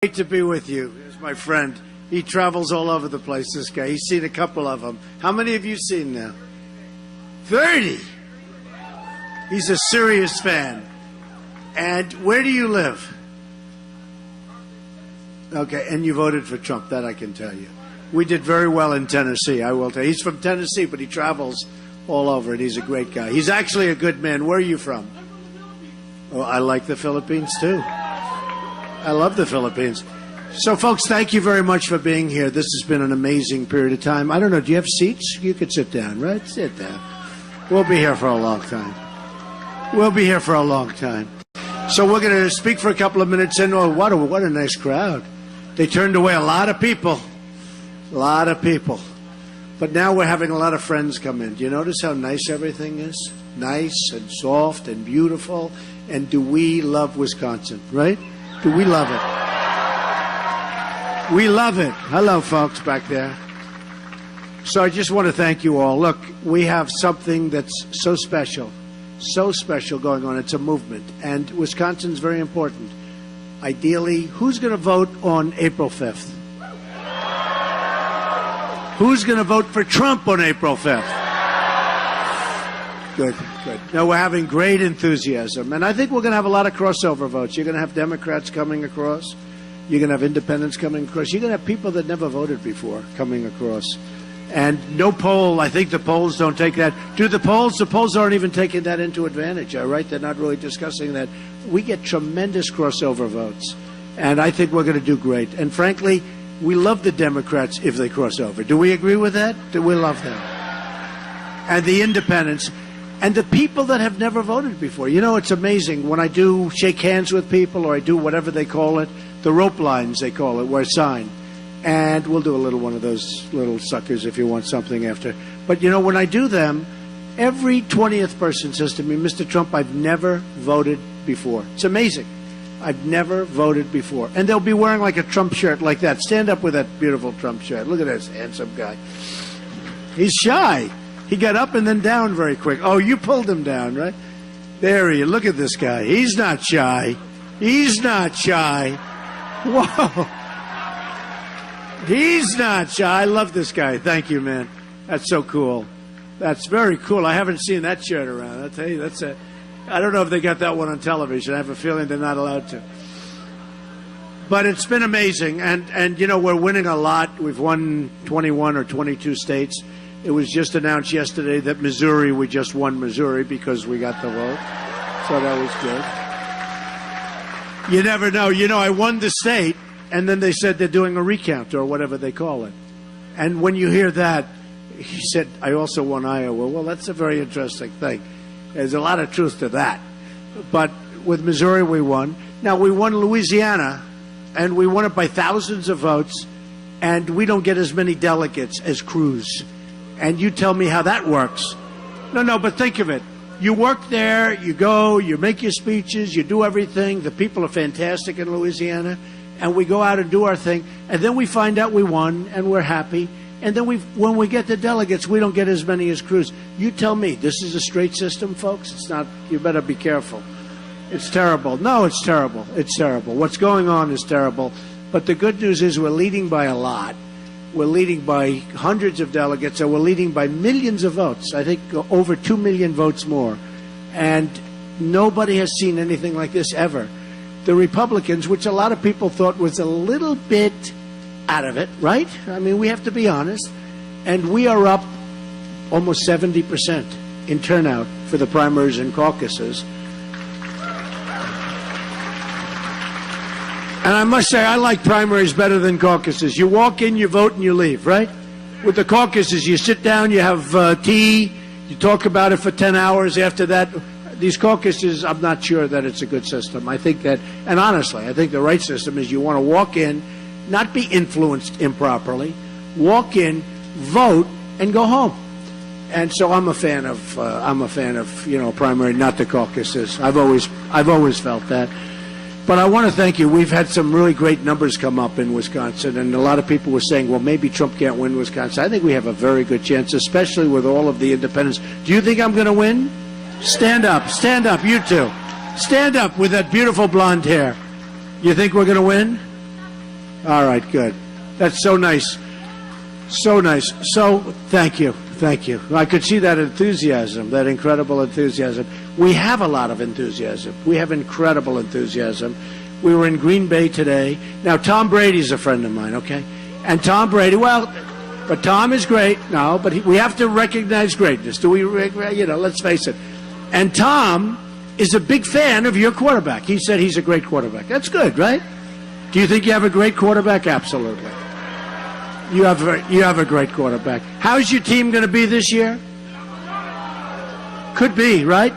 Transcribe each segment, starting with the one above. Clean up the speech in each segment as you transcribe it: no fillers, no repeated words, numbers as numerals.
Great to be with you. Here's my friend. He travels all over the place, this guy. He's seen a couple of them. How many have you seen now? 30. He's a serious fan. And where do you live? Okay, and you voted for Trump, that I can tell you. We did very well in Tennessee, I will tell you. He's from Tennessee, but he travels all over, and he's a great guy. He's actually a good man. Where are you from? Oh, I like the Philippines, too. I love the Philippines. So, folks, thank you very much for being here. This has been an amazing period of time. I don't know, do you have seats? You could sit down, right? Sit down. We'll be here for a long time. We'll be here for a long time. So we're going to speak for a couple of minutes, and oh, what a nice crowd. They turned away a lot of people. A lot of people. But now we're having a lot of friends come in. Do you notice how nice everything is? Nice and soft and beautiful. And do we love Wisconsin, right? Do we love it? We love it. Hello, folks back there. So I just want to thank you all. Look, we have something that's so special going on. It's a movement. And Wisconsin's very important. Ideally, who's going to vote on April 5th? Who's going to vote for Trump on April 5th? Good, good. No, we're having great enthusiasm. And I think we're going to have a lot of crossover votes. You're going to have Democrats coming across. You're going to have independents coming across. You're going to have people that never voted before coming across. And no poll, I think the polls don't take that. Do the polls? The polls aren't even taking that into advantage, all right? They're not really discussing that. We get tremendous crossover votes. And I think we're going to do great. And frankly, we love the Democrats if they cross over. Do we agree with that? Do we love them? And the independents. And the people that have never voted before. You know, it's amazing. When I do shake hands with people or I do whatever they call it, the rope lines they call it, where I sign. And we'll do a little one of those little suckers if you want something after. But, you know, when I do them, every 20th person says to me, Mr. Trump, I've never voted before. It's amazing. I've never voted before. And they'll be wearing like a Trump shirt like that. Stand up with that beautiful Trump shirt. Look at this handsome guy. He's shy. He got up and then down very quick. Oh, you pulled him down, right? There he is. Look at this guy. He's not shy. He's not shy. Whoa. He's not shy. I love this guy. Thank you, man. That's so cool. That's very cool. I haven't seen that shirt around. I'll tell you, I don't know if they got that one on television. I have a feeling they're not allowed to. But it's been amazing. And you know, we're winning a lot. We've won 21 or 22 states. It was just announced yesterday that Missouri, we just won Missouri because we got the vote. So that was good. You never know. You know, I won the state, and then they said they're doing a recount or whatever they call it. And when you hear that, he said, I also won Iowa. Well, that's a very interesting thing. There's a lot of truth to that. But with Missouri, we won. Now, we won Louisiana, and we won it by thousands of votes, and we don't get as many delegates as Cruz. And you tell me how that works. No, but think of it. You work there, you go, you make your speeches, you do everything. The people are fantastic in Louisiana. And we go out and do our thing. And then we find out we won, and we're happy. And then when we get the delegates, we don't get as many as Cruz. You tell me, this is a straight system, folks? It's not. You better be careful. It's terrible. No, it's terrible. It's terrible. What's going on is terrible. But the good news is we're leading by a lot. We're leading by hundreds of delegates, and we're leading by millions of votes. I think over 2 million votes more. And nobody has seen anything like this ever. The Republicans, which a lot of people thought was a little bit out of it, right? I mean, we have to be honest. And we are up almost 70% in turnout for the primaries and caucuses. And I must say, I like primaries better than caucuses. You walk in, you vote, and you leave, right? With the caucuses, you sit down, you have tea, you talk about it for 10 hours. After that, these caucuses, I'm not sure that it's a good system. I think that, and honestly, I think the right system is you want to walk in, not be influenced improperly, walk in, vote, and go home. And so I'm a fan of primary, not the caucuses. I've always felt that. But I want to thank you. We've had some really great numbers come up in Wisconsin, and a lot of people were saying, well, maybe Trump can't win Wisconsin. I think we have a very good chance, especially with all of the independents. Do you think I'm going to win? Stand up, you two. Stand up with that beautiful blonde hair. You think we're going to win? All right, good. That's so nice. So nice. So, thank you. Thank you. I could see that enthusiasm, that incredible enthusiasm. We have a lot of enthusiasm. We have incredible enthusiasm. We were in Green Bay today. Now, Tom Brady's a friend of mine, okay? And Tom Brady, well, but Tom is great. No, but we have to recognize greatness. Do we, let's face it. And Tom is a big fan of your quarterback. He said he's a great quarterback. That's good, right? Do you think you have a great quarterback? Absolutely. You have a great quarterback. How's your team going to be this year? Could be, right?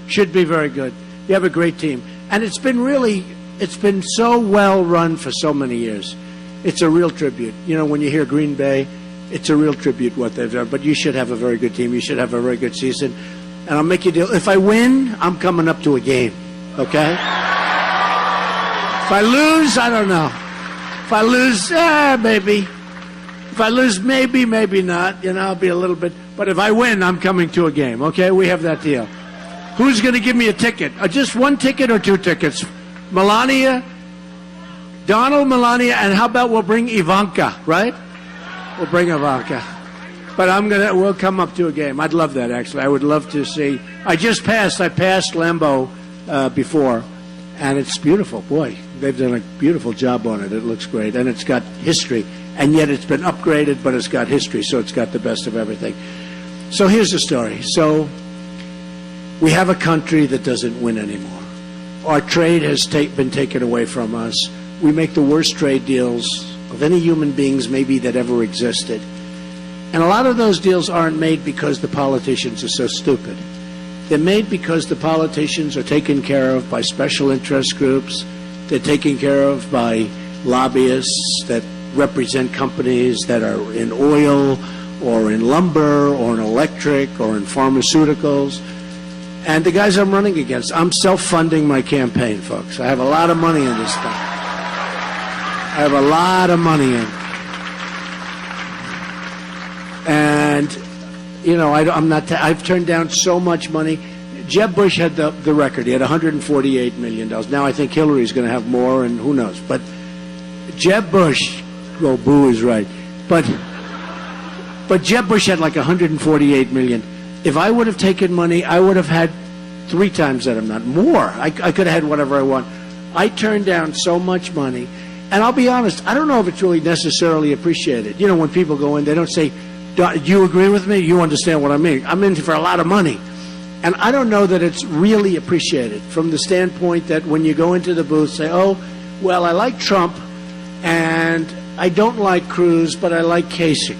Should be very good. You have a great team. And it's been so well run for so many years. It's a real tribute. When you hear Green Bay, it's a real tribute what they've done. But you should have a very good team. You should have a very good season. And I'll make you a deal. If I win, I'm coming up to a game. Okay? If I lose, I don't know. If I lose, maybe. If I lose, maybe not. I'll be a little bit. But if I win, I'm coming to a game. Okay? We have that deal. Who's going to give me a ticket? Just one ticket or two tickets? Melania, Donald, Melania, and how about we'll bring Ivanka, right? We'll bring Ivanka. But we'll come up to a game. I'd love that, actually. I would love to see. I passed Lambeau before, and it's beautiful. Boy, they've done a beautiful job on it. It looks great, and it's got history. And yet it's been upgraded, but it's got history, so it's got the best of everything. So here's the story. So we have a country that doesn't win anymore. Our trade has been taken away from us. We make the worst trade deals of any human beings maybe that ever existed. And a lot of those deals aren't made because the politicians are so stupid. They're made because the politicians are taken care of by special interest groups. They're taken care of by lobbyists that represent companies that are in oil or in lumber or in electric or in pharmaceuticals. And the guys I'm running against, I'm self-funding my campaign, folks. I have a lot of money in this thing. I have a lot of money in. And, I've turned down so much money. Jeb Bush had the record. He had $148 million. Now I think Hillary's going to have more, and who knows. But Jeb Bush, well, Boo is right. But Jeb Bush had like $148 million. If I would have taken money, I would have had 3 times that amount, more. I could have had whatever I want. I turned down so much money. And I'll be honest, I don't know if it's really necessarily appreciated. When people go in, they don't say, do you agree with me? You understand what I mean? I'm in for a lot of money. And I don't know that it's really appreciated from the standpoint that when you go into the booth, say, oh, well, I like Trump, and I don't like Cruz, but I like Kasich.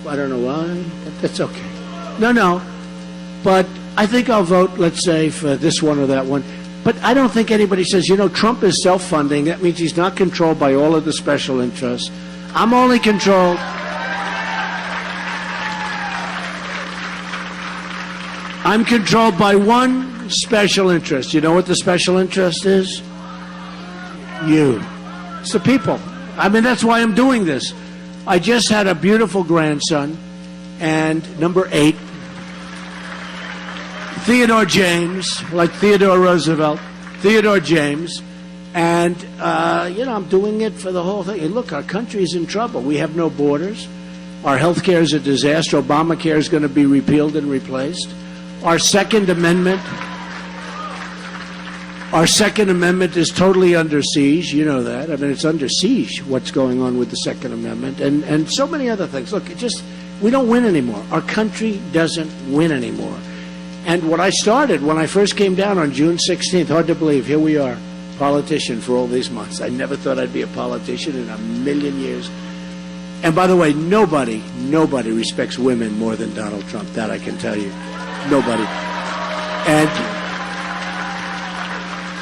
I don't know why, but that's okay. No. But I think I'll vote, let's say, for this one or that one. But I don't think anybody says, Trump is self-funding. That means he's not controlled by all of the special interests. I'm only controlled. I'm controlled by one special interest. You know what the special interest is? You. It's the people. I mean, that's why I'm doing this. I just had a beautiful grandson, and number 8, Theodore James, like Theodore Roosevelt, Theodore James, and, I'm doing it for the whole thing. And look, our country is in trouble. We have no borders. Our health care is a disaster. Obamacare is going to be repealed and replaced. Our Second Amendment is totally under siege. You know that. I mean, it's under siege, what's going on with the Second Amendment, and so many other things. Look, we don't win anymore. Our country doesn't win anymore. And what I started when I first came down on June 16th, hard to believe, here we are, politician for all these months. I never thought I'd be a politician in a million years. And by the way, nobody respects women more than Donald Trump. That I can tell you. Nobody.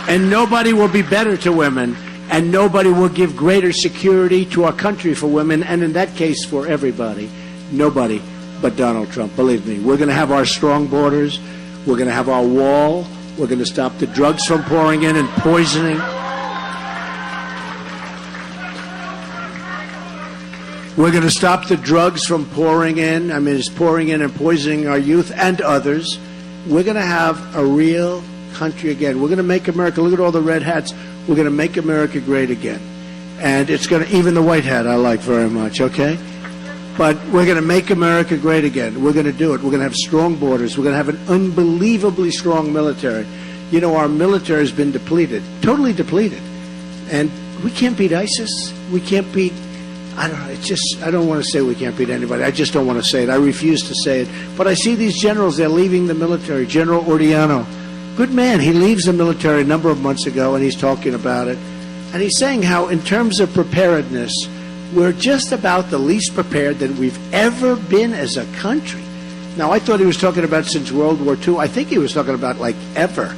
And nobody will be better to women, and nobody will give greater security to our country for women, and in that case for everybody. Nobody but Donald Trump. Believe me, we're going to have our strong borders. We're going to have our wall. We're going to stop the drugs from pouring in and poisoning. We're going to stop the drugs from pouring in. I mean, it's pouring in and poisoning our youth and others. We're going to have a real country again. We're going to make America, look at all the red hats. We're going to make America great again. And it's going to, even the white hat I like very much, okay? But we're going to make America great again. We're going to do it. We're going to have strong borders. We're going to have an unbelievably strong military. You know, our military has been depleted, totally depleted. And we can't beat ISIS. We can't beat, I don't know, it's just, I don't want to say we can't beat anybody. I just don't want to say it. I refuse to say it. But I see these generals, they're leaving the military. General Ordiano, good man. He leaves the military a number of months ago, and he's talking about it. And he's saying how, in terms of preparedness, we're just about the least prepared that we've ever been as a country. Now, I thought he was talking about since World War II. I think he was talking about, like, ever.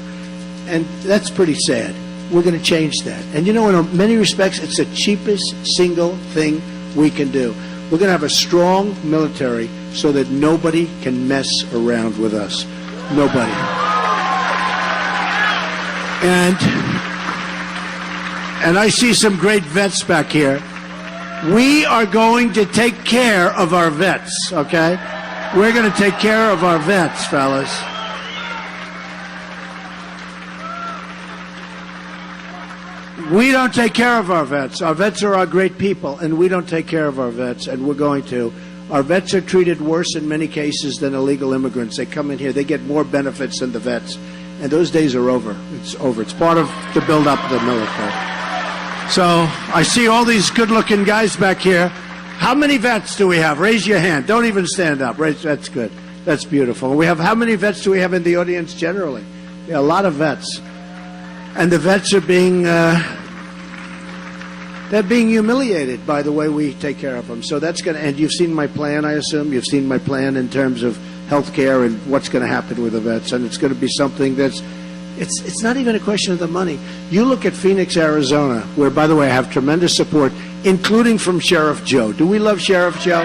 And that's pretty sad. We're going to change that. And, you know, in many respects, it's the cheapest single thing we can do. We're going to have a strong military so that nobody can mess around with us. Nobody. And I see some great vets back here. We are going to take care of our vets, okay? We're going to take care of our vets, fellas. We don't take care of our vets. Our vets are our great people, and we don't take care of our vets, and we're going to. Our vets are treated worse in many cases than illegal immigrants. They come in here, they get more benefits than the vets, and those days are over. It's over. It's part of the build-up of the military. So I see all these good-looking guys back here. How many vets do we have? Raise your hand. Don't even stand up. That's good. That's beautiful. We have, how many vets do we have in the audience generally? Yeah, a lot of vets. And the vets are being, they're being humiliated by the way we take care of them. So that's going to, and you've seen my plan, I assume. You've seen my plan in terms of health care and what's going to happen with the vets. And it's going to be something that's, it's not even a question of the money. You look at Phoenix, Arizona, where, by the way, I have tremendous support, including from Sheriff Joe. Do we love Sheriff Joe?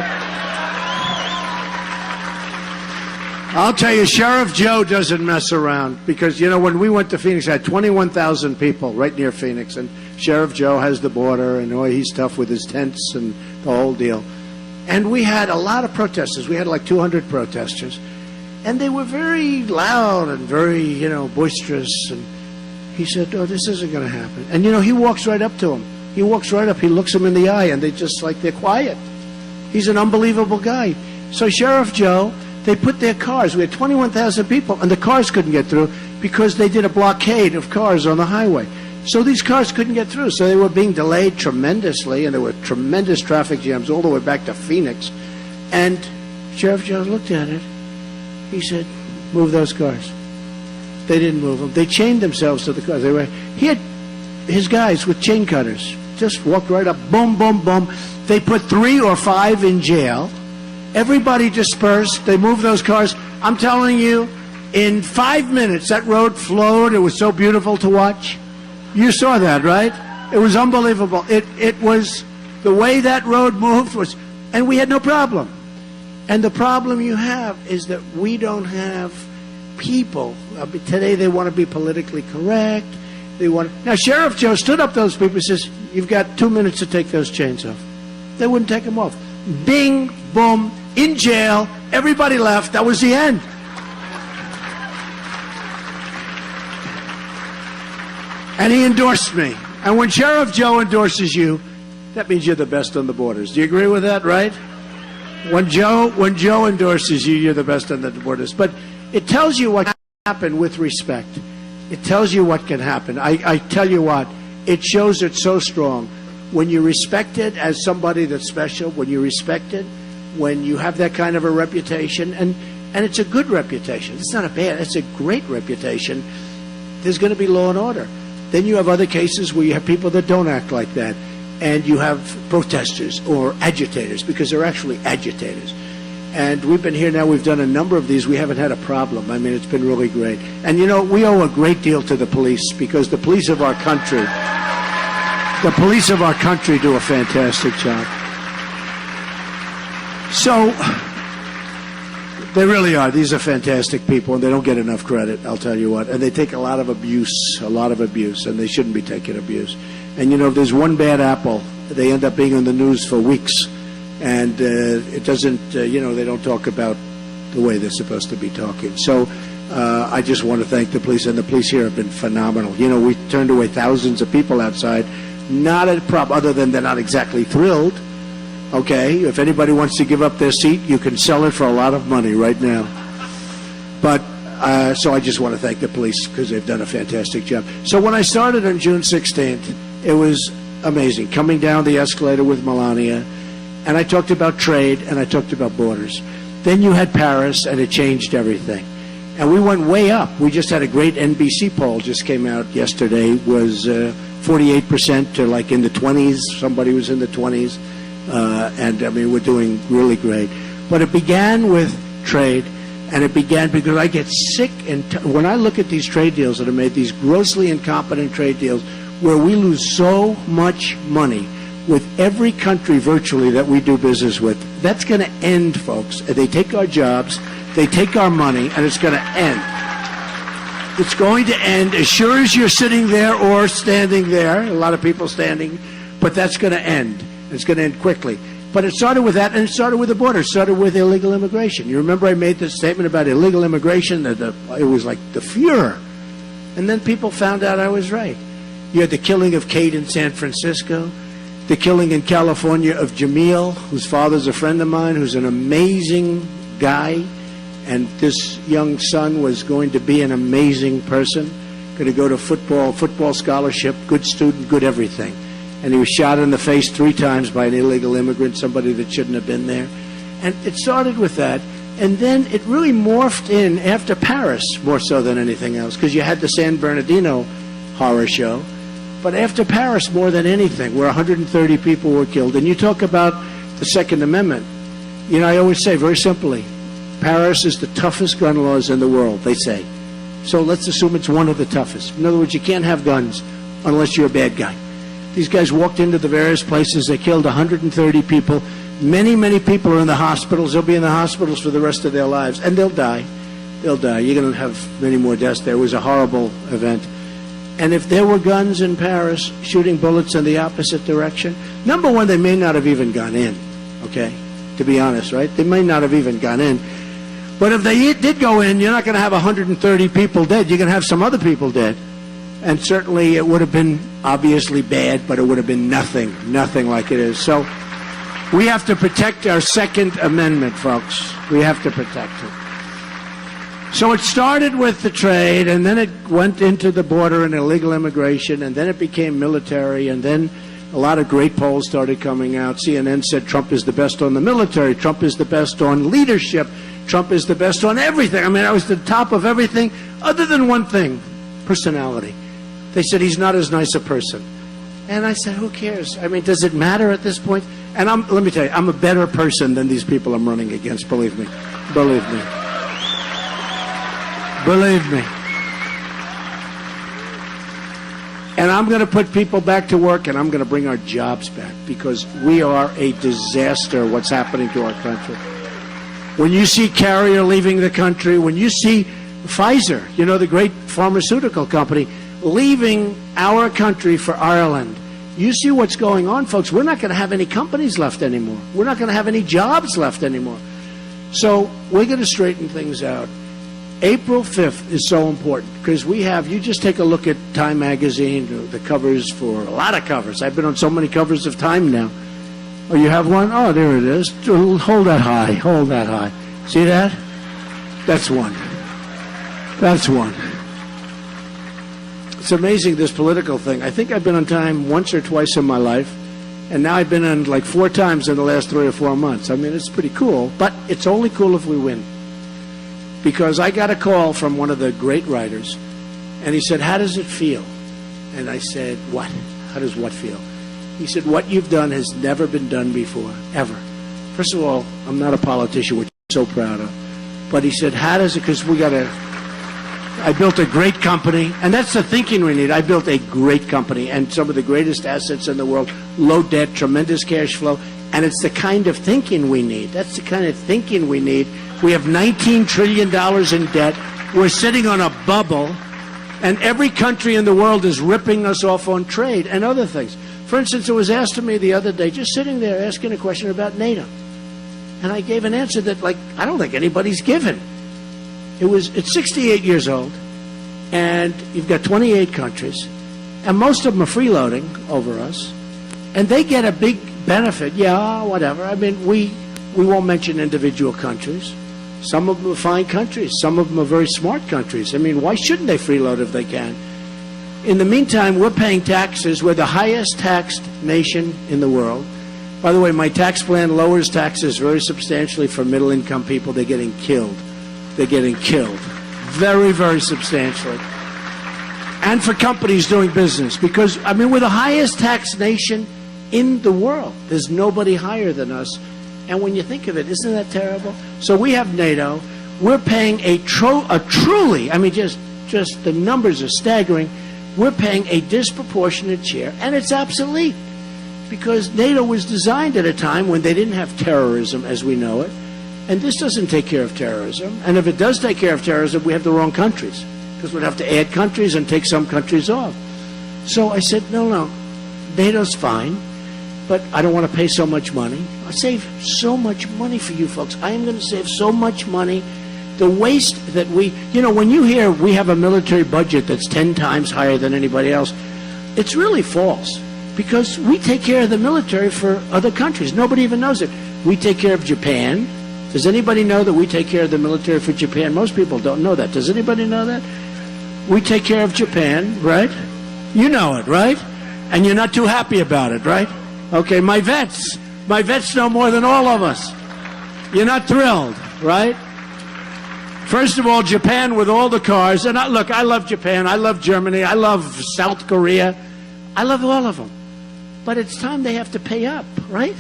I'll tell you, Sheriff Joe doesn't mess around because, you know, when we went to Phoenix, I had 21,000 people right near Phoenix, and Sheriff Joe has the border, and he's tough with his tents and the whole deal. And we had a lot of protesters. We had like 200 protesters. And they were very loud and very, you know, boisterous. And he said, oh, this isn't going to happen. And, you know, he walks right up to him. He walks right up. He looks him in the eye, and they just, like, they're quiet. He's an unbelievable guy. So Sheriff Joe, they put their cars. We had 21,000 people, and the cars couldn't get through because they did a blockade of cars on the highway. So these cars couldn't get through. So they were being delayed tremendously, and there were tremendous traffic jams all the way back to Phoenix. And Sheriff Joe looked at it. He said, move those cars. They didn't move them. They chained themselves to the cars. He had his guys with chain cutters. Just walked right up, boom, boom, boom. They put 3 or 5 in jail. Everybody dispersed. They moved those cars. I'm telling you, in 5 minutes, that road flowed. It was so beautiful to watch. You saw that, right? It was unbelievable. It was, the way that road moved was, and we had no problem. And the problem you have is that we don't have people. Today they want to be politically correct. They want. Now, Sheriff Joe stood up to those people and says, you've got 2 minutes to take those chains off. They wouldn't take them off. Bing, boom, in jail. Everybody left. That was the end. And he endorsed me. And when Sheriff Joe endorses you, that means you're the best on the borders. Do you agree with that, right? When Joe endorses you, you're the best on the borders. But it tells you what can happen with respect. It tells you what can happen. I tell you what, it shows it's so strong. When you respect it as somebody that's special, when you respect it, when you have that kind of a reputation, and it's a good reputation. It's not a bad, it's a great reputation. There's going to be law and order. Then you have other cases where you have people that don't act like that. And you have protesters or agitators, because they're actually agitators. And we've been here now, we've done a number of these, we haven't had a problem. I mean, it's been really great. And you know, we owe a great deal to the police, because the police of our country do a fantastic job. So, they really are. These are fantastic people, and they don't get enough credit, I'll tell you what. And they take a lot of abuse, and they shouldn't be taking abuse. And, you know, if there's one bad apple, they end up being on the news for weeks. And it doesn't, you know, they don't talk about the way they're supposed to be talking. So I just want to thank the police, and the police here have been phenomenal. You know, we turned away thousands of people outside Not a problem, other than they're not exactly thrilled. Okay, if anybody wants to give up their seat, you can sell it for a lot of money right now. But, so I just want to thank the police because they've done a fantastic job. So when I started on June 16th, it was amazing. Coming down the escalator with Melania, and I talked about trade, and I talked about borders. Then you had Paris, and it changed everything. And we went way up. We just had a great NBC poll, just came out yesterday, was 48% to like in the 20s. Somebody was in the 20s. And I mean, we're doing really great. But it began with trade, and it began because I get sick and when I look at these trade deals that are made, these grossly incompetent trade deals, where we lose so much money with every country virtually that we do business with. That's going to end, folks. They take our jobs, they take our money, and it's going to end. It's going to end as sure as you're sitting there or standing there. A lot of people standing, but that's going to end. It's going to end quickly. But it started with that, and it started with the border. It started with illegal immigration. You remember I made this statement about illegal immigration? It was like the furor. And then people found out I was right. You had the killing of Kate in San Francisco, the killing in California of Jamil, whose father's a friend of mine, who's an amazing guy. And this young son was going to be an amazing person, going to go to football scholarship, good student, good everything. And he was shot in the face 3 times by an illegal immigrant, somebody that shouldn't have been there. And it started with that. And then it really morphed in after Paris, more so than anything else, because you had the San Bernardino horror show. But after Paris, more than anything, where 130 people were killed. And you talk about the Second Amendment. You know, I always say very simply, Paris is the toughest gun laws in the world, they say. So let's assume it's one of the toughest. In other words, you can't have guns unless you're a bad guy. These guys walked into the various places. They killed 130 people. Many, many people are in the hospitals. They'll be in the hospitals for the rest of their lives. And they'll die. They'll die. You're going to have many more deaths there. It was a horrible event. And if there were guns in Paris shooting bullets in the opposite direction, number one, they may not have even gone in, okay, to be honest, right? They may not have even gone in. But if they did go in, you're not going to have 130 people dead. You're going to have some other people dead. And certainly it would have been obviously bad, but it would have been nothing like it is. So we have to protect our Second Amendment, folks. We have to protect it. So it started with the trade, and then it went into the border and illegal immigration, and then it became military, and then a lot of great polls started coming out. CNN said Trump is the best on the military. Trump is the best on leadership. Trump is the best on everything. I mean, I was the top of everything other than one thing, personality. They said he's not as nice a person. And I said, who cares? I mean, does it matter at this point? And let me tell you, I'm a better person than these people I'm running against, believe me. Believe me. Believe me. And I'm going to put people back to work, and I'm going to bring our jobs back, because we are a disaster, what's happening to our country. When you see Carrier leaving the country, when you see Pfizer, you know, the great pharmaceutical company, leaving our country for Ireland. You see what's going on, folks. We're not going to have any companies left anymore. We're not going to have any jobs left anymore. So we're going to straighten things out. April 5th is so important because we have, you just take a look at Time magazine, the covers for a lot of covers. I've been on so many covers of Time now. Oh, you have one? Oh, there it is. Hold that high. Hold that high. See that? That's one. That's one. It's amazing, this political thing. I think I've been on Time once or twice in my life, and now I've been on like 4 times in the last 3 or 4 months. I mean, it's pretty cool, but it's only cool if we win. Because I got a call from one of the great writers, and he said, how does it feel? And I said, what? How does what feel? He said, what you've done has never been done before, ever. First of all, I'm not a politician, which I'm so proud of. But he said, how does it, because I built a great company, and that's the thinking we need. I built a great company and some of the greatest assets in the world, low debt, tremendous cash flow, and it's the kind of thinking we need. That's the kind of thinking we need. We have $19 trillion in debt. We're sitting on a bubble, and every country in the world is ripping us off on trade and other things. For instance, it was asked to me the other day, just sitting there asking a question about NATO. And I gave an answer that, like, I don't think anybody's given. It's 68 years old, and you've got 28 countries, and most of them are freeloading over us, and they get a big benefit. Yeah, whatever. I mean, we won't mention individual countries. Some of them are fine countries. Some of them are very smart countries. I mean, why shouldn't they freeload if they can? In the meantime, we're paying taxes. We're the highest taxed nation in the world. By the way, my tax plan lowers taxes very substantially for middle-income people. They're getting killed. They're getting killed very, very substantially. And for companies doing business. Because, I mean, we're the highest taxed nation in the world. There's nobody higher than us. And when you think of it, isn't that terrible? So we have NATO. We're paying a truly, I mean, just the numbers are staggering. We're paying a disproportionate share, and it's obsolete. Because NATO was designed at a time when they didn't have terrorism as we know it. And this doesn't take care of terrorism. And if it does take care of terrorism, we have the wrong countries. Because we'd have to add countries and take some countries off. So I said, no, NATO's fine, but I don't want to pay so much money. I save so much money for you folks. I am going to save so much money. The waste that when you hear we have a military budget that's 10 times higher than anybody else, it's really false. Because we take care of the military for other countries. Nobody even knows it. We take care of Japan. Does anybody know that we take care of the military for Japan? Most people don't know that. Does anybody know that? We take care of Japan, right? You know it, right? And you're not too happy about it, right? Okay, my vets know more than all of us. You're not thrilled, right? First of all, Japan with all the cars. And look, I love Japan. I love Germany. I love South Korea. I love all of them. But it's time they have to pay up, right?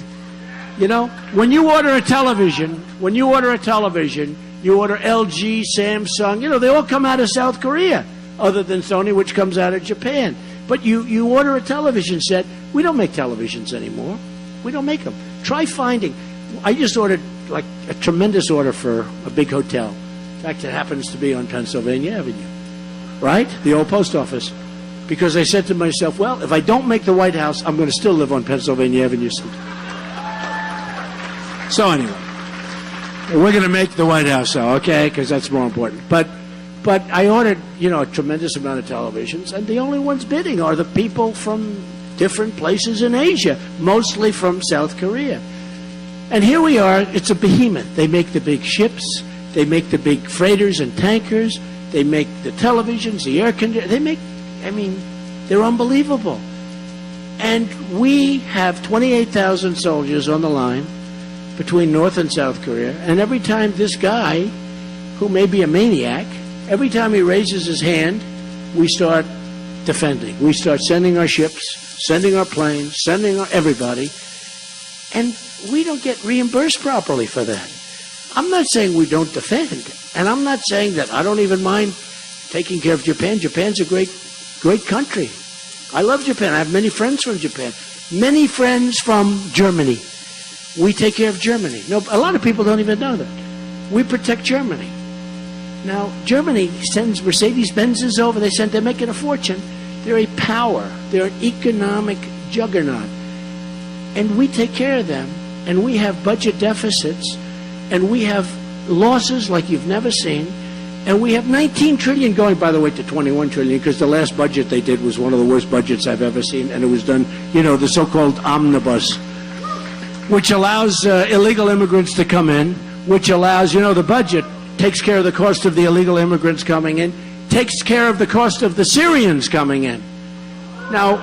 When you order a television, you order LG, Samsung, they all come out of South Korea, other than Sony, which comes out of Japan. But you order a television set. We don't make televisions anymore. We don't make them. Try finding. I just ordered like a tremendous order for a big hotel. In fact, it happens to be on Pennsylvania Avenue, right? The old post office. Because I said to myself, well, if I don't make the White House, I'm going to still live on Pennsylvania Avenue. So anyway, we're going to make the White House, okay, because that's more important. But I ordered, a tremendous amount of televisions, and the only ones bidding are the people from different places in Asia, mostly from South Korea. And here we are, it's a behemoth. They make the big ships, they make the big freighters and tankers, they make the televisions, the air conditioners, they're unbelievable. And we have 28,000 soldiers on the line between North and South Korea, and every time this guy, who may be a maniac, every time he raises his hand, we start defending. We start sending our ships, sending our planes, sending everybody, and we don't get reimbursed properly for that. I'm not saying we don't defend, and I'm not saying that I don't even mind taking care of Japan. Japan's a great country. I love Japan. I have many friends from Japan. Many friends from Germany. We take care of Germany. No, a lot of people don't even know that. We protect Germany. Now, Germany sends Mercedes-Benzes over. They're making a fortune. They're a power. They're an economic juggernaut. And we take care of them. And we have budget deficits. And we have losses like you've never seen. And we have 19 trillion going, by the way, to 21 trillion, because the last budget they did was one of the worst budgets I've ever seen. And it was done, the so-called omnibus, which allows illegal immigrants to come in, which allows, the budget takes care of the cost of the illegal immigrants coming in, takes care of the cost of the Syrians coming in. Now,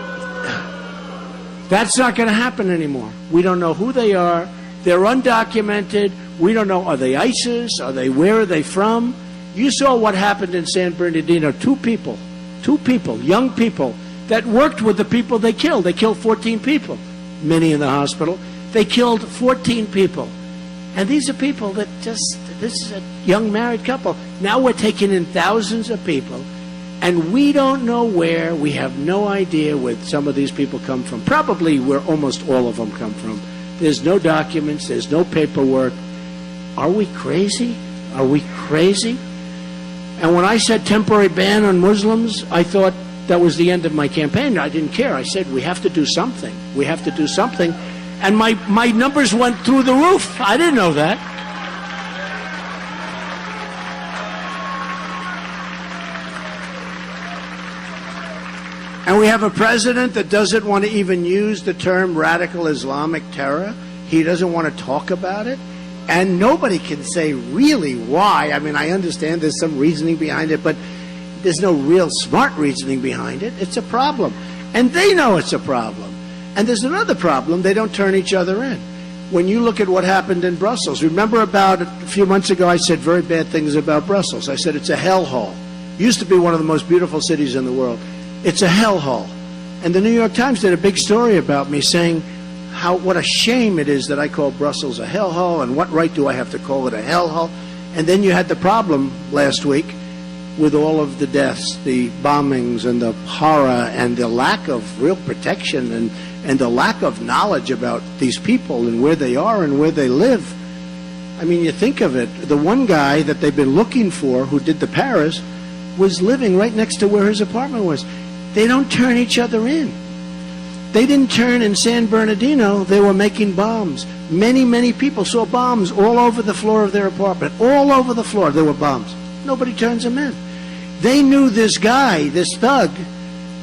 that's not going to happen anymore. We don't know who they are. They're undocumented. We don't know, are they ISIS? Where are they from? You saw what happened in San Bernardino. Two people, young people, that worked with the people they killed. They killed 14 people, many in the hospital. They killed 14 people. And these are people that this is a young married couple. Now we're taking in thousands of people, and we don't know where. We have no idea where some of these people come from. Probably where almost all of them come from. There's no documents. There's no paperwork. Are we crazy? Are we crazy? And when I said temporary ban on Muslims, I thought that was the end of my campaign. I didn't care. I said, we have to do something. We have to do something. And my numbers went through the roof. I didn't know that. And we have a president that doesn't want to even use the term radical Islamic terror. He doesn't want to talk about it. And nobody can say really why. I mean, I understand there's some reasoning behind it, but there's no real smart reasoning behind it. It's a problem. And they know it's a problem. And there's another problem. They don't turn each other in. When you look at what happened in Brussels, remember about a few months ago I said very bad things about Brussels. I said it's a hellhole. Used to be one of the most beautiful cities in the world. It's a hellhole. And the New York Times did a big story about me saying what a shame it is that I call Brussels a hellhole, and what right do I have to call it a hellhole? And then you had the problem last week with all of the deaths, the bombings and the horror and the lack of real protection and the lack of knowledge about these people and where they are and where they live. I mean, you think of it, the one guy that they've been looking for who did the Paris was living right next to where his apartment was. They don't turn each other in. They didn't turn in San Bernardino. They were making bombs. Many, many people saw bombs all over the floor of their apartment. All over the floor there were bombs. Nobody turns them in. They knew this guy, this thug,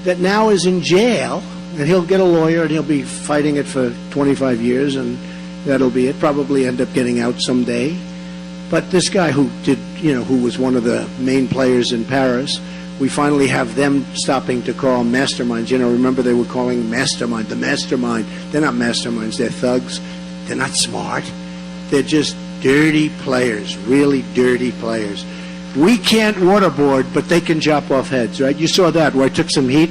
that now is in jail, and he'll get a lawyer and he'll be fighting it for 25 years, and that'll be it. Probably end up getting out someday. But this guy who was one of the main players in Paris, we finally have them stopping to call masterminds. Remember they were calling mastermind, the mastermind. They're not masterminds, they're thugs. They're not smart. They're just dirty players, really dirty players. We can't waterboard, but they can chop off heads, right? You saw that where I took some heat.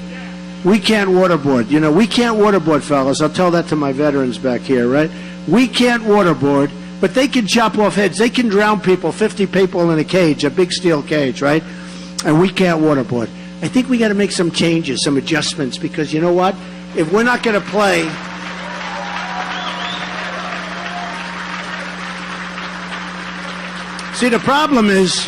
We can't waterboard. We can't waterboard, fellas. I'll tell that to my veterans back here, right? We can't waterboard, but they can chop off heads. They can drown people, 50 people in a cage, a big steel cage, right? And we can't waterboard. I think we got to make some changes, some adjustments, because you know what? If we're not going to play... See, the problem is,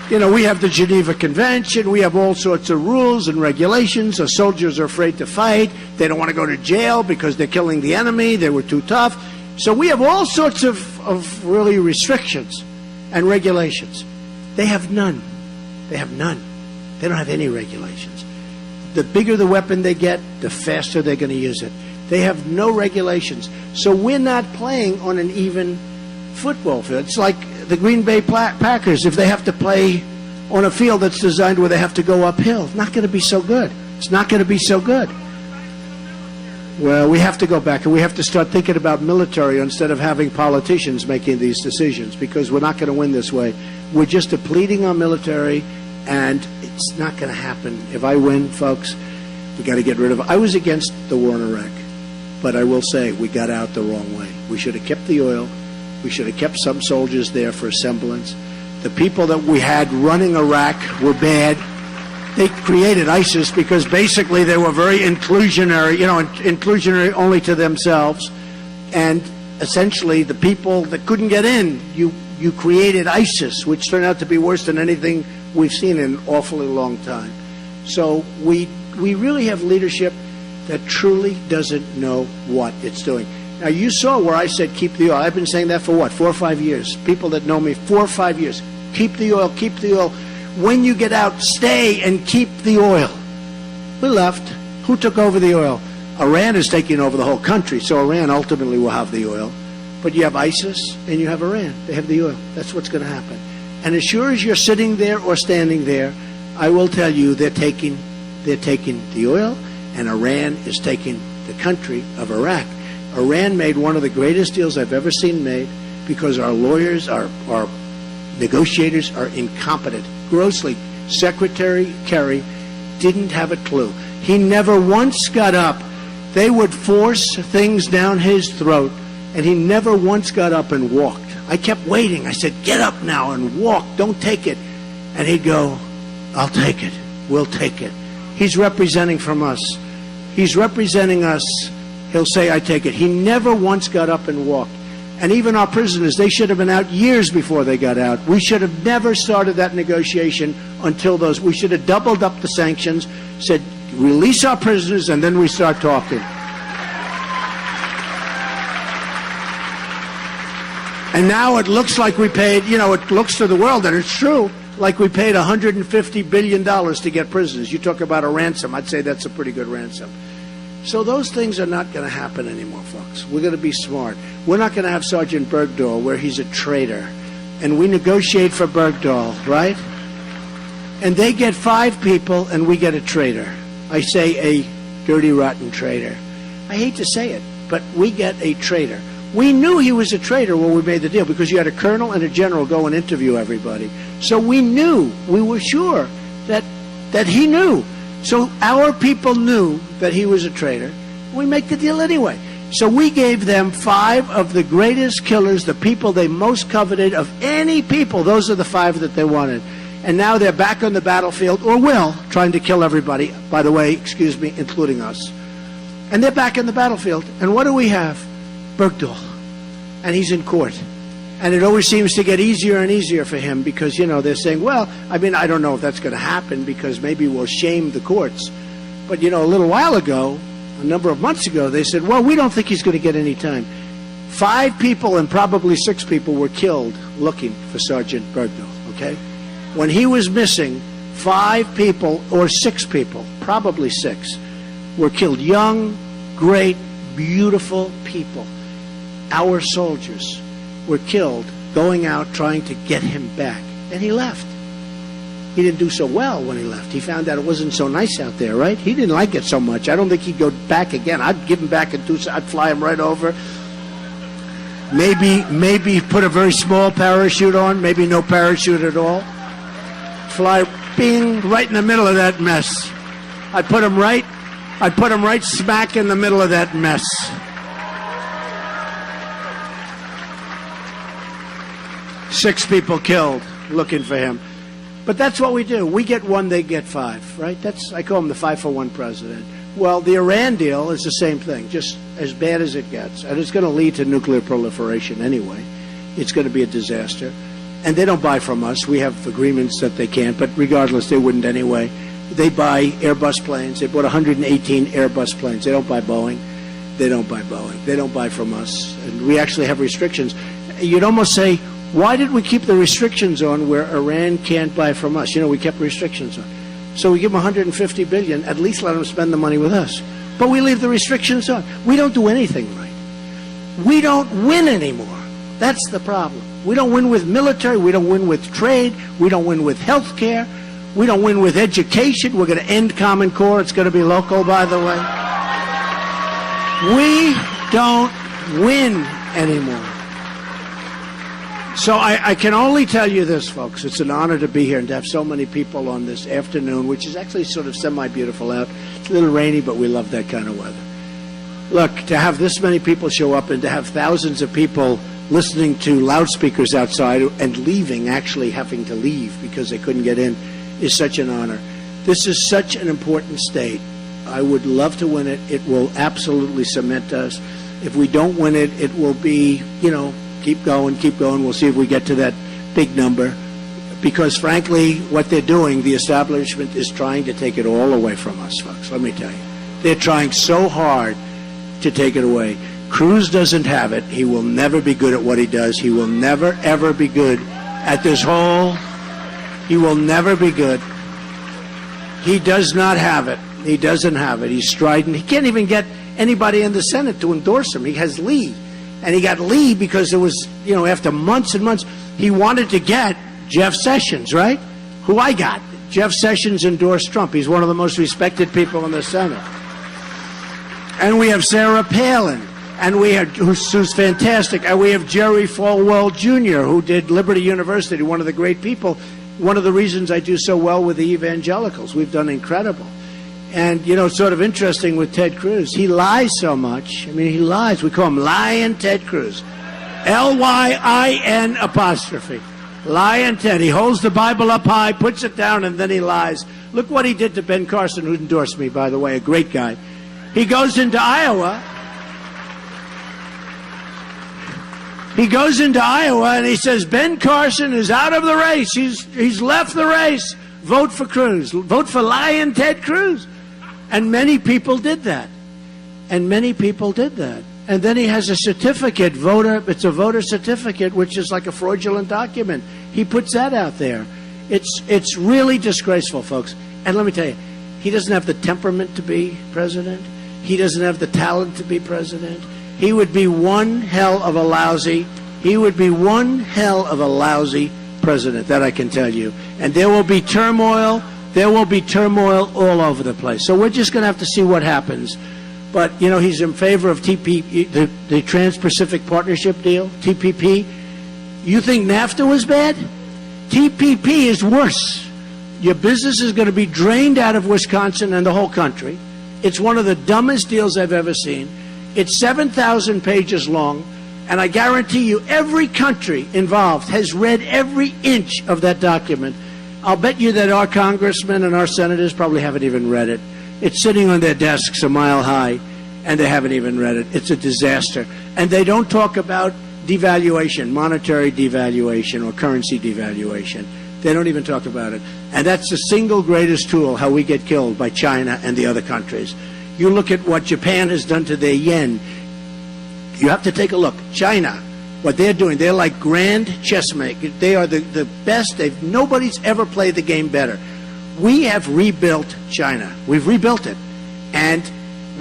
we have the Geneva Convention, we have all sorts of rules and regulations. Our soldiers are afraid to fight. They don't want to go to jail because they're killing the enemy. They were too tough. So we have all sorts of really restrictions and regulations. They have none. They have none. They don't have any regulations. The bigger the weapon they get, the faster they're going to use it. They have no regulations. So we're not playing on an even football field. It's like the Green Bay Packers, if they have to play on a field that's designed where they have to go uphill. It's not going to be so good. It's not going to be so good. Well, we have to go back, and we have to start thinking about military instead of having politicians making these decisions, because we're not going to win this way. We're just depleting our military, and it's not going to happen. If I win, folks, we got to get rid of it. I was against the war in Iraq, but I will say we got out the wrong way. We should have kept the oil. We should have kept some soldiers there for a semblance. The people that we had running Iraq were bad. They created ISIS because basically they were very inclusionary, inclusionary only to themselves. And essentially the people that couldn't get in, you created ISIS, which turned out to be worse than anything we've seen in an awfully long time. So we really have leadership that truly doesn't know what it's doing. Now, you saw where I said keep the oil. I've been saying that for 4 or 5 years. People that know me, 4 or 5 years. Keep the oil, keep the oil. When you get out, stay and keep the oil. We left. Who took over the oil? Iran is taking over the whole country, so Iran ultimately will have the oil. But you have ISIS and you have Iran. They have the oil. That's what's going to happen. And as sure as you're sitting there or standing there, I will tell you they're taking the oil, and Iran is taking the country of Iraq. Iran made one of the greatest deals I've ever seen made because our lawyers, our negotiators are incompetent. Grossly. Secretary Kerry didn't have a clue. He never once got up. They would force things down his throat, and he never once got up and walked. I kept waiting. I said, get up now and walk. Don't take it. And he'd go, I'll take it. We'll take it. He's representing from us. He's representing us. He'll say, I take it. He never once got up and walked. And even our prisoners, they should have been out years before they got out. We should have never started that negotiation until we should have doubled up the sanctions, said, release our prisoners, and then we start talking. And now it looks like we paid, it looks to the world that it's true. Like we paid $150 billion to get prisoners. You talk about a ransom. I'd say that's a pretty good ransom. So those things are not going to happen anymore, folks. We're going to be smart. We're not going to have Sergeant Bergdahl where he's a traitor. And we negotiate for Bergdahl, right? And they get 5 people and we get a traitor. I say a dirty, rotten traitor. I hate to say it, but we get a traitor. We knew he was a traitor when we made the deal because you had a colonel and a general go and interview everybody. So we knew, we were sure that he knew. So our people knew that he was a traitor. We make the deal anyway. So we gave them 5 of the greatest killers, the people they most coveted of any people. Those are the 5 that they wanted. And now they're back on the battlefield, or will, trying to kill everybody, by the way, excuse me, including us. And they're back in the battlefield. And what do we have? Bergdahl. And he's in court. And it always seems to get easier and easier for him because, you know, they're saying, well, I mean, I don't know if that's going to happen because maybe we'll shame the courts. But, you know, a little while ago, a number of months ago, they said, well, we don't think he's going to get any time. 5 people and probably 6 people were killed looking for Sergeant Bergdahl, okay? When he was missing, 5 people or 6 people, probably 6, were killed. Young, great, beautiful people. Our soldiers were killed going out trying to get him back. And he left. He didn't do so well when he left. He found out it wasn't so nice out there, right? He didn't like it so much. I don't think he'd go back again. I'd give him back and I'd fly him right over. Maybe put a very small parachute on, maybe no parachute at all. Fly bing right in the middle of that mess. I'd put him right smack in the middle of that mess. Six people killed looking for him. But that's what we do. We get 1, they get 5, right? I call him the 5-for-1 president. Well, the Iran deal is the same thing, just as bad as it gets. And it's going to lead to nuclear proliferation anyway. It's going to be a disaster. And they don't buy from us. We have agreements that they can't, but regardless, they wouldn't anyway. They buy Airbus planes. They bought 118 Airbus planes. They don't buy Boeing. They don't buy Boeing. They don't buy from us. And we actually have restrictions. You'd almost say, why did we keep the restrictions on where Iran can't buy from us? You know, we kept restrictions on. So we give them $150 billion, at least let them spend the money with us. But we leave the restrictions on. We don't do anything right. We don't win anymore. That's the problem. We don't win with military. We don't win with trade. We don't win with health care. We don't win with education. We're going to end Common Core. It's going to be local, by the way. We don't win anymore. So I can only tell you this, folks. It's an honor to be here and to have so many people on this afternoon, which is actually sort of semi-beautiful out. It's a little rainy, but we love that kind of weather. Look, to have this many people show up and to have thousands of people listening to loudspeakers outside and leaving, actually having to leave because they couldn't get in, is such an honor. This is such an important state. I would love to win it. It will absolutely cement us. If we don't win it, it will be, you know, keep going. We'll see if we get to that big number. Because, frankly, what they're doing, the establishment is trying to take it all away from us, folks. Let me tell you. They're trying so hard to take it away. Cruz doesn't have it. He will never be good at what he does. He will never, ever be good at this whole... He will never be good. He does not have it. He doesn't have it. He's strident. He can't even get anybody in the Senate to endorse him. He has Lee. And he got Lee because there was, you know, after months and months, he wanted to get Jeff Sessions, right? Who I got. Jeff Sessions endorsed Trump. He's one of the most respected people in the Senate. And we have Sarah Palin, and we have, who's fantastic. And we have Jerry Falwell Jr., who did Liberty University, one of the great people. One of the reasons I do so well with the evangelicals. We've done incredible. And, you know, it's sort of interesting with Ted Cruz. He lies so much. I mean, he lies. We call him Lying Ted Cruz. Lyin apostrophe. Lying Ted. He holds the Bible up high, puts it down, and then he lies. Look what he did to Ben Carson, who endorsed me, by the way, a great guy. He goes into Iowa. He goes into Iowa and he says, Ben Carson is out of the race. He's left the race. Vote for Cruz. Vote for Lying Ted Cruz. And many people did that. And then he has a certificate, it's a voter certificate, which is like a fraudulent document. He puts that out there. It's really disgraceful, folks. And let me tell you, he doesn't have the temperament to be president. He doesn't have the talent to be president. He would be one hell of a lousy president, that I can tell you. And there will be turmoil. There will be turmoil all over the place. So we're just going to have to see what happens. But, you know, he's in favor of TPP, the Trans-Pacific Partnership deal, TPP. You think NAFTA was bad? TPP is worse. Your business is going to be drained out of Wisconsin and the whole country. It's one of the dumbest deals I've ever seen. It's 7,000 pages long, and I guarantee you every country involved has read every inch of that document. I'll bet you that our congressmen and our senators probably haven't even read it. It's sitting on their desks a mile high, and they haven't even read it. It's a disaster. And they don't talk about devaluation, monetary devaluation, or currency devaluation. They don't even talk about it. And that's the single greatest tool, how we get killed by China and the other countries. You look at what Japan has done to their yen. You have to take a look. China, what they're doing, they're like grand chessmakers. They are the best. Nobody's ever played the game better. We have rebuilt China. We've rebuilt it. And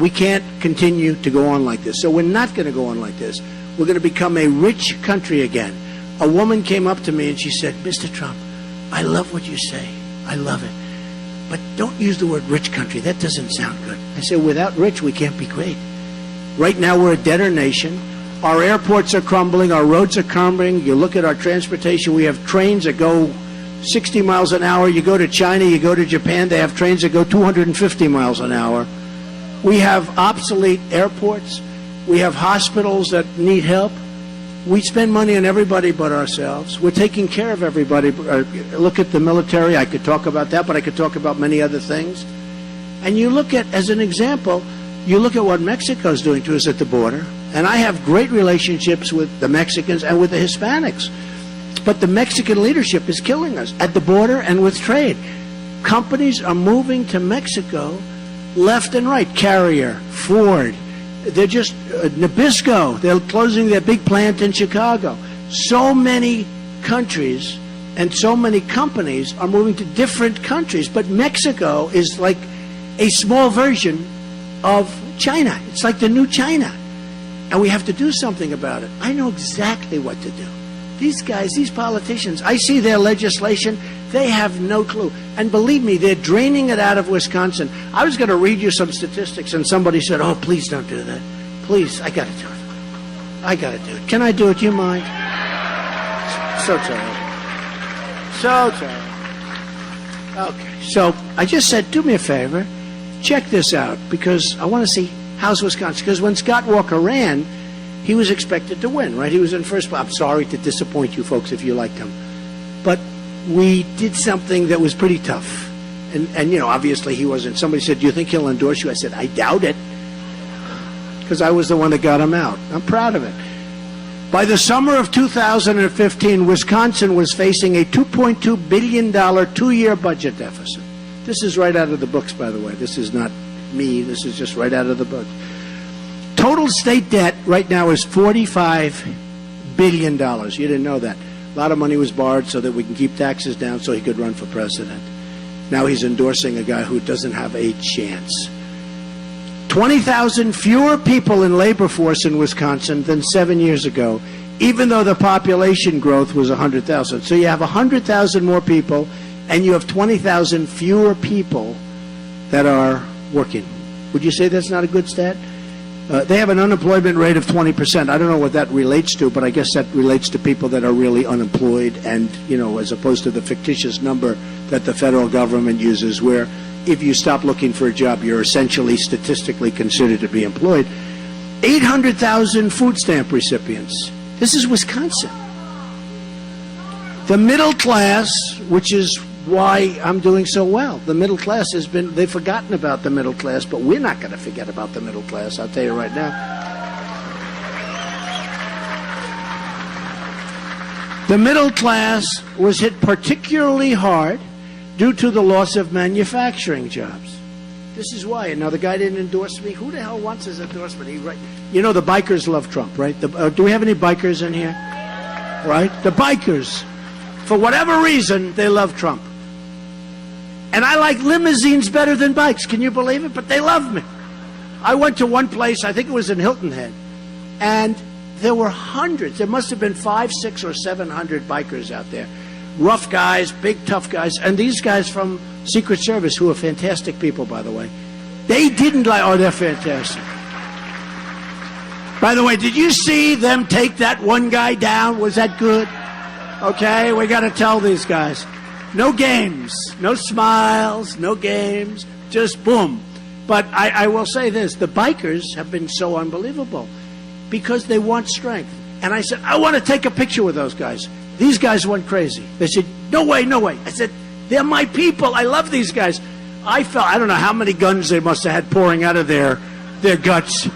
we can't continue to go on like this. So we're not going to go on like this. We're going to become a rich country again. A woman came up to me and she said, Mr. Trump, I love what you say. I love it. But don't use the word rich country. That doesn't sound good. I said, without rich, we can't be great. Right now, we're a debtor nation. Our airports are crumbling. Our roads are crumbling. You look at our transportation. We have trains that go 60 miles an hour. You go to China, you go to Japan, they have trains that go 250 miles an hour. We have obsolete airports. We have hospitals that need help. We spend money on everybody but ourselves. We're taking care of everybody. Look at the military. I could talk about that, but I could talk about many other things. And you look at, as an example, you look at what Mexico's doing to us at the border. And I have great relationships with the Mexicans and with the Hispanics. But the Mexican leadership is killing us at the border and with trade. Companies are moving to Mexico left and right. Carrier, Ford, they're just Nabisco. They're closing their big plant in Chicago. So many countries and so many companies are moving to different countries. But Mexico is like a small version of China. It's like the new China. And we have to do something about it. I know exactly what to do. These guys, these politicians, I see their legislation, they have no clue. And believe me, they're draining it out of Wisconsin. I was going to read you some statistics, and somebody said, oh, please don't do that. Please, I got to do it. I got to do it. Can I do it? Do you mind? So terrible. So terrible. Okay, so I just said, do me a favor, check this out, because I want to see how's Wisconsin. Because when Scott Walker ran, he was expected to win, right? He was in first place. I'm sorry to disappoint you folks if you liked him. But we did something that was pretty tough. And you know, obviously he wasn't. Somebody said, do you think he'll endorse you? I said, I doubt it. Because I was the one that got him out. I'm proud of it. By the summer of 2015, Wisconsin was facing a $2.2 billion two-year budget deficit. This is right out of the books, by the way. This is not me. This is just right out of the book. Total state debt right now is $45 billion. You didn't know that. A lot of money was borrowed so that we can keep taxes down so he could run for president. Now he's endorsing a guy who doesn't have a chance. 20,000 fewer people in labor force in Wisconsin than 7 years ago, even though the population growth was 100,000. So you have 100,000 more people, and you have 20,000 fewer people that are working. Would you say that's not a good stat? They have an unemployment rate of 20%. I don't know what that relates to, but I guess that relates to people that are really unemployed, and, you know, as opposed to the fictitious number that the federal government uses, where if you stop looking for a job, you're essentially statistically considered to be employed. 800,000 food stamp recipients. This is Wisconsin. The middle class, which is why I'm doing so well. The middle class has been, they've forgotten about the middle class, but we're not going to forget about the middle class, I'll tell you right now. The middle class was hit particularly hard due to the loss of manufacturing jobs. This is why. Now, the guy didn't endorse me. Who the hell wants his endorsement? You know, the bikers love Trump, right? Do we have any bikers in here? Right? The bikers. For whatever reason, they love Trump. And I like limousines better than bikes. Can you believe it? But they love me. I went to one place, I think it was in Hilton Head, and there were hundreds. There must have been 500, 600, or 700 bikers out there. Rough guys, big, tough guys. And these guys from Secret Service, who are fantastic people, by the way, they didn't like, oh, they're fantastic. By the way, did you see them take that one guy down? Was that good? Okay, we got to tell these guys. No games, no smiles, no games, just boom. But I will say this, the bikers have been so unbelievable because they want strength. And I said, I want to take a picture with those guys. These guys went crazy. They said, no way, no way. I said, they're my people. I love these guys. I don't know how many guns they must have had pouring out of their guts.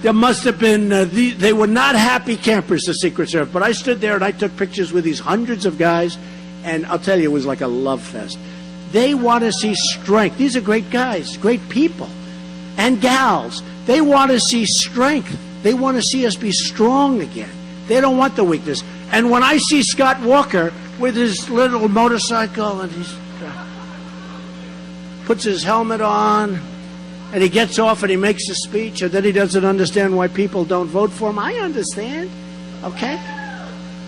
There must have been, they were not happy campers, the Secret Service. But I stood there and I took pictures with these hundreds of guys. And I'll tell you, it was like a love fest. They want to see strength. These are great guys, great people, and gals. They want to see strength. They want to see us be strong again. They don't want the weakness. And when I see Scott Walker with his little motorcycle and he puts his helmet on and he gets off and he makes a speech and then he doesn't understand why people don't vote for him, I understand, okay?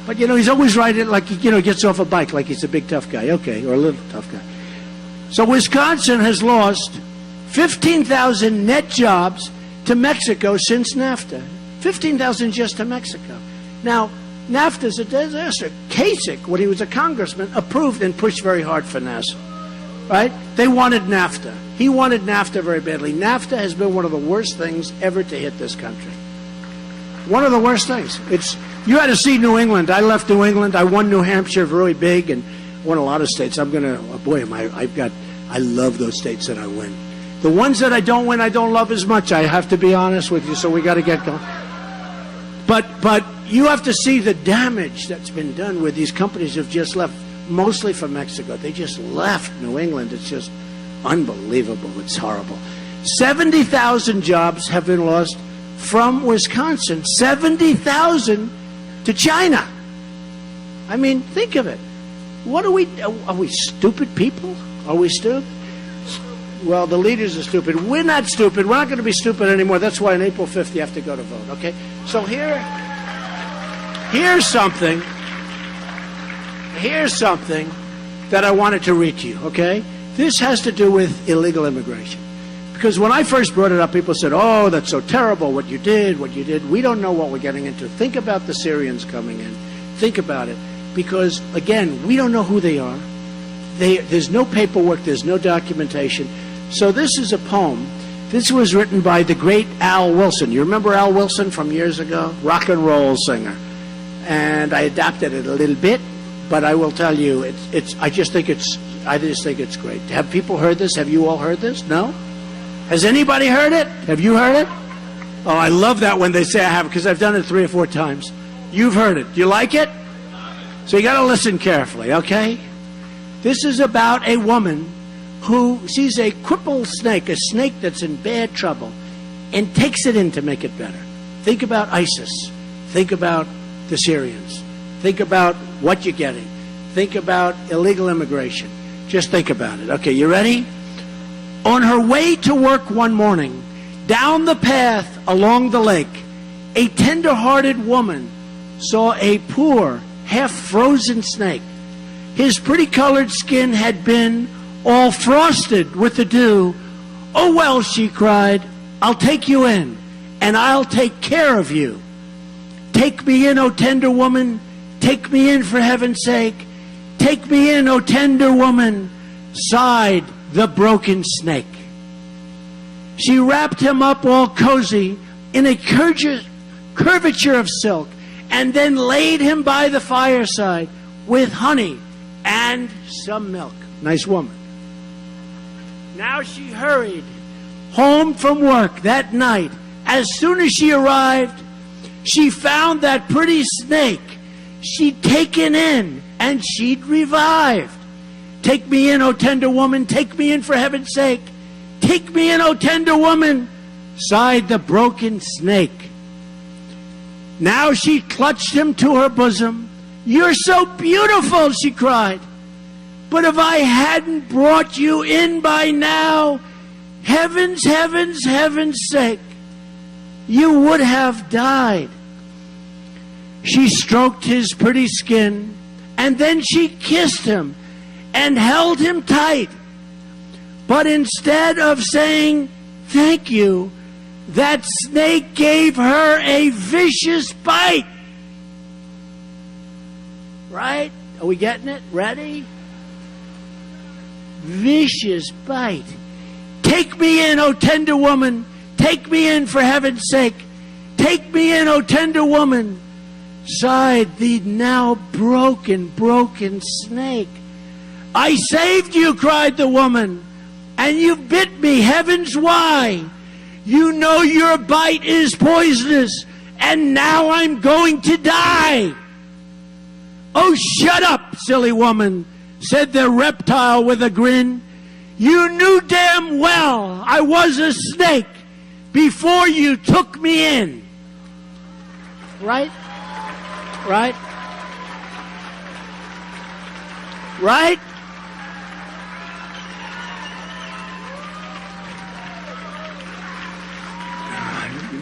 But, he's always riding like, gets off a bike like he's a big tough guy, okay, or a little tough guy. So Wisconsin has lost 15,000 net jobs to Mexico since NAFTA. 15,000 just to Mexico. Now, NAFTA's a disaster. Kasich, when he was a congressman, approved and pushed very hard for NASA. Right? They wanted NAFTA. He wanted NAFTA very badly. NAFTA has been one of the worst things ever to hit this country. One of the worst things. You had to see New England. I left New England. I won New Hampshire very big and won a lot of states. I love those states that I win. The ones that I don't win, I don't love as much. I have to be honest with you, so we got to get going. But you have to see the damage that's been done where these companies have just left, mostly from Mexico. They just left New England. It's just unbelievable. It's horrible. 70,000 jobs have been lost from Wisconsin. 70,000 to China. I mean, think of it. What are we stupid people? Are we stupid? Well, the leaders are stupid. We're not stupid. We're not going to be stupid anymore. That's why on April 5th you have to go to vote, okay? So here's something that I wanted to read to you, okay? This has to do with illegal immigration. Because when I first brought it up, people said, oh, that's so terrible, what you did. We don't know what we're getting into. Think about the Syrians coming in. Think about it. Because, again, we don't know who they are. There's no paperwork. There's no documentation. So this is a poem. This was written by the great Al Wilson. You remember Al Wilson from years ago? Rock and roll singer. And I adapted it a little bit, but I will tell you, I just think it's great. Have people heard this? Have you all heard this? No? Has anybody heard it? Have you heard it? Oh, I love that when they say I have, because I've done it 3 or 4 times. You've heard it. Do you like it? So you got to listen carefully, okay? This is about a woman who sees a crippled snake, a snake that's in bad trouble, and takes it in to make it better. Think about ISIS. Think about the Syrians. Think about what you're getting. Think about illegal immigration. Just think about it. Okay, you ready? On her way to work one morning, down the path along the lake, a tender-hearted woman saw a poor, half-frozen snake. His pretty-colored skin had been all frosted with the dew. Oh, well, she cried, I'll take you in, and I'll take care of you. Take me in, O tender woman, take me in for heaven's sake. Take me in, O tender woman, sighed the broken snake. She wrapped him up all cozy in a curvature of silk, and then laid him by the fireside with honey and some milk. Nice woman. Now she hurried home from work that night. As soon as she arrived, she found that pretty snake she'd taken in and she'd revived. Take me in, O tender woman, take me in for heaven's sake. Take me in, O tender woman, sighed the broken snake. Now she clutched him to her bosom You're so beautiful, she cried. But if I hadn't brought you in by now, heavens, heavens, heaven's sake, you would have died. She stroked his pretty skin, and then she kissed him and held him tight. But instead of saying thank you, that snake gave her a vicious bite. Right? Are we getting it? Ready? Vicious bite. Take me in, O tender woman. Take me in, for heaven's sake. Take me in, O tender woman, sighed the now broken snake. I saved you, cried the woman, and you bit me. Heavens, why? You know your bite is poisonous, and now I'm going to die. Oh, shut up, silly woman, said the reptile with a grin. You knew damn well I was a snake before you took me in. Right? Right? Right?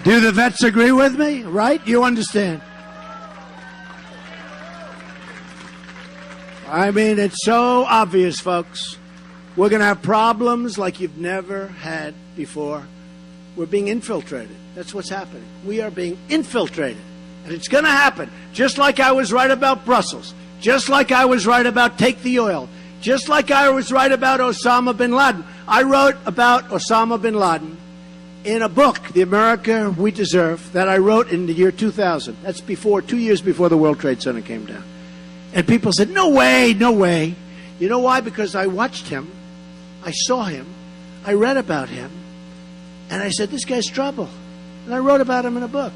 Do the vets agree with me? Right? You understand? I mean, it's so obvious, folks. We're going to have problems like you've never had before. We're being infiltrated. That's what's happening. We are being infiltrated. And it's going to happen. Just like I was right about Brussels. Just like I was right about Take the Oil. Just like I was right about Osama bin Laden. I wrote about Osama bin Laden in a book, The America We Deserve, that I wrote in the year 2000. That's 2 years before the World Trade Center came down. And people said, no way, no way. You know why? Because I watched him. I saw him. I read about him. And I said, this guy's trouble. And I wrote about him in a book.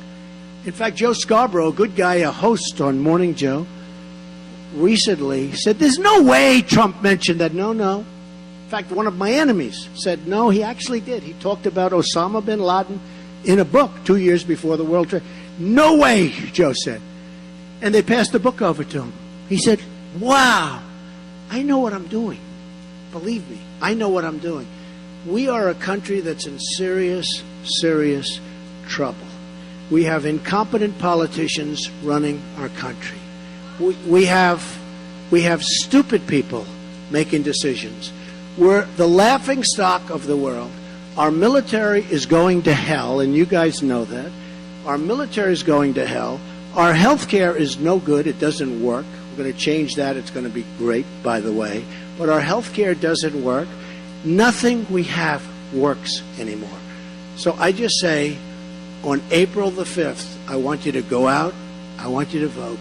In fact, Joe Scarborough, a good guy, a host on Morning Joe, recently said, there's no way Trump mentioned that. No, no. In fact, one of my enemies said, no, he actually did. He talked about Osama bin Laden in a book 2 years before the World Trade. No way, Joe said. And they passed the book over to him. He said, wow, I know what I'm doing. Believe me, I know what I'm doing. We are a country that's in serious, serious trouble. We have incompetent politicians running our country. We have stupid people making decisions. We're the laughing stock of the world. Our military is going to hell, and you guys know that. Our military is going to hell. Our health care is no good. It doesn't work. We're going to change that. It's going to be great, by the way. But our health care doesn't work. Nothing we have works anymore. So I just say, on April the 5th, I want you to go out. I want you to vote.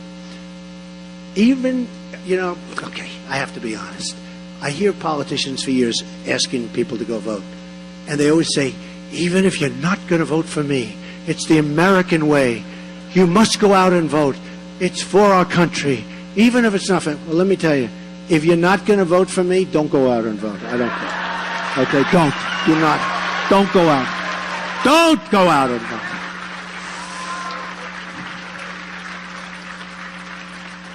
Even, okay, I have to be honest. I hear politicians for years asking people to go vote. And they always say, even if you're not going to vote for me, it's the American way. You must go out and vote. It's for our country. Even if it's not fair. Well, let me tell you, if you're not going to vote for me, don't go out and vote. I don't care. Okay, don't. Do not. Don't go out. Don't go out and vote.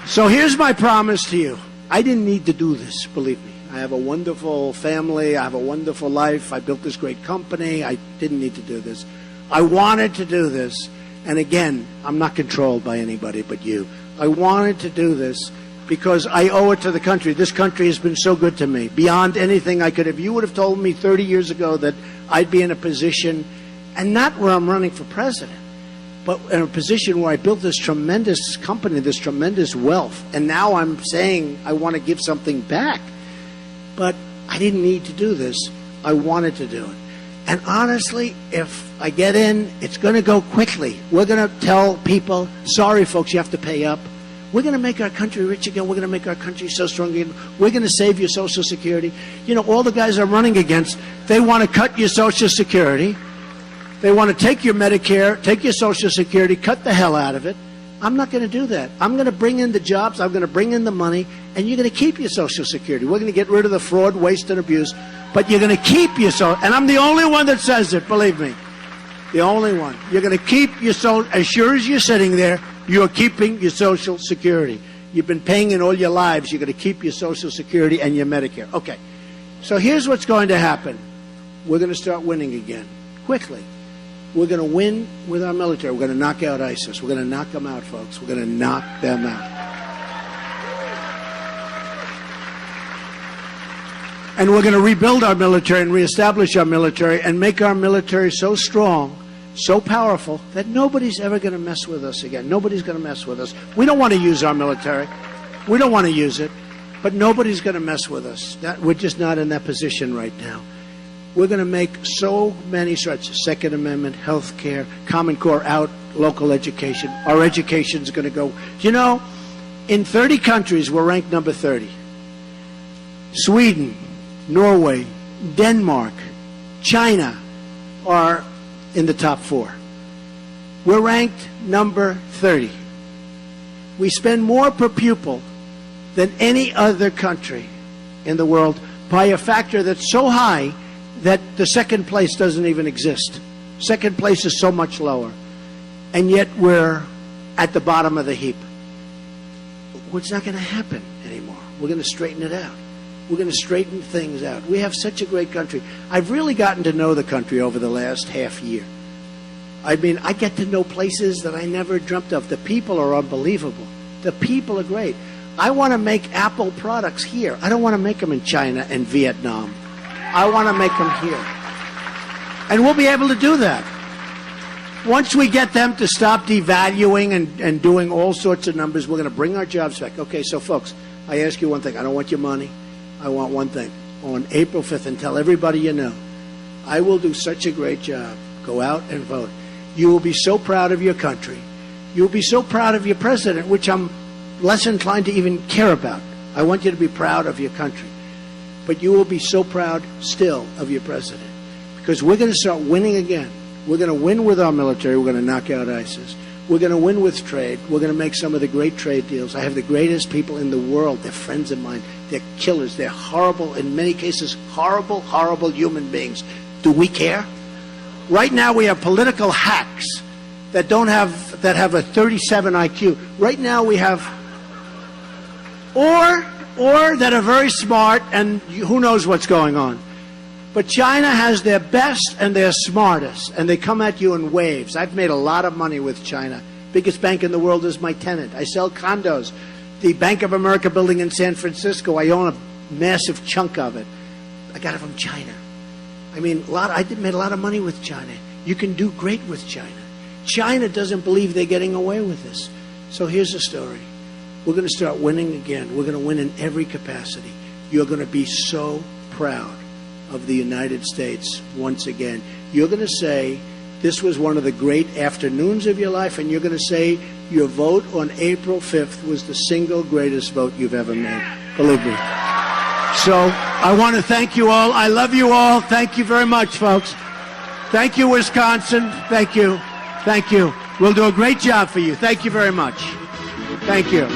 So here's my promise to you. I didn't need to do this, believe me. I have a wonderful family. I have a wonderful life. I built this great company. I didn't need to do this. I wanted to do this. And again, I'm not controlled by anybody but you. I wanted to do this because I owe it to the country. This country has been so good to me, beyond anything I could have. You would have told me 30 years ago that I'd be in a position, and not where I'm running for president, but in a position where I built this tremendous company, this tremendous wealth, and now I'm saying I want to give something back. But I didn't need to do this. I wanted to do it. And honestly, if I get in, it's going to go quickly. We're going to tell people, sorry, folks, you have to pay up. We're going to make our country rich again. We're going to make our country so strong again. We're going to save your Social Security. All the guys I'm running against, they want to cut your Social Security. They want to take your Medicare, take your Social Security, cut the hell out of it. I'm not going to do that. I'm going to bring in the jobs. I'm going to bring in the money, and you're going to keep your Social Security. We're going to get rid of the fraud, waste, and abuse, but you're going to keep your Social. And I'm the only one that says it, believe me. The only one. You're going to keep your Social. As sure as you're sitting there, you're keeping your Social Security. You've been paying in all your lives. You're going to keep your Social Security and your Medicare. Okay. So here's what's going to happen. We're going to start winning again, quickly. We're going to win with our military. We're going to knock out ISIS. We're going to knock them out, folks. We're going to knock them out. And we're going to rebuild our military and reestablish our military and make our military so strong, so powerful, that nobody's ever going to mess with us again. Nobody's going to mess with us. We don't want to use our military. We don't want to use it. But nobody's going to mess with us. We're just not in that position right now. We're going to make so many strides. Second Amendment, health care, Common Core out, local education. Our education's going to go. You know, in 30 countries, we're ranked number 30. Sweden, Norway, Denmark, China are in the top 4. We're ranked number 30. We spend more per pupil than any other country in the world by a factor that's so high that the second place doesn't even exist. Second place is so much lower. And yet we're at the bottom of the heap. What's not going to happen anymore? We're going to straighten it out. We're going to straighten things out. We have such a great country. I've really gotten to know the country over the last half year. I mean, I get to know places that I never dreamt of. The people are unbelievable. The people are great. I want to make Apple products here. I don't want to make them in China and Vietnam. I want to make them here. And we'll be able to do that. Once we get them to stop devaluing and doing all sorts of numbers, we're going to bring our jobs back. Okay, so folks, I ask you one thing. I don't want your money. I want one thing. On April 5th, and tell everybody you know, I will do such a great job. Go out and vote. You will be so proud of your country. You'll be so proud of your president, which I'm less inclined to even care about. I want you to be proud of your country. But you will be so proud still of your president. Because we're going to start winning again. We're going to win with our military. We're going to knock out ISIS. We're going to win with trade. We're going to make some of the great trade deals. I have the greatest people in the world. They're friends of mine. They're killers. They're horrible, in many cases, horrible, horrible human beings. Do we care? Right now we have political hacks that have a 37 IQ. Right now we have, or that are very smart and who knows what's going on. But China has their best and their smartest, and they come at you in waves. I've made a lot of money with China. Biggest bank in the world is my tenant. I sell condos. The Bank of America building in San Francisco, I own a massive chunk of it. I got it from China. I mean, I made a lot of money with China. You can do great with China. China doesn't believe they're getting away with this. So here's the story. We're going to start winning again. We're going to win in every capacity. You're going to be so proud of the United States once again. You're going to say this was one of the great afternoons of your life, and you're going to say your vote on April 5th was the single greatest vote you've ever made. Believe me. So I want to thank you all. I love you all. Thank you very much, folks. Thank you, Wisconsin. Thank you. Thank you. We'll do a great job for you. Thank you very much. Thank you.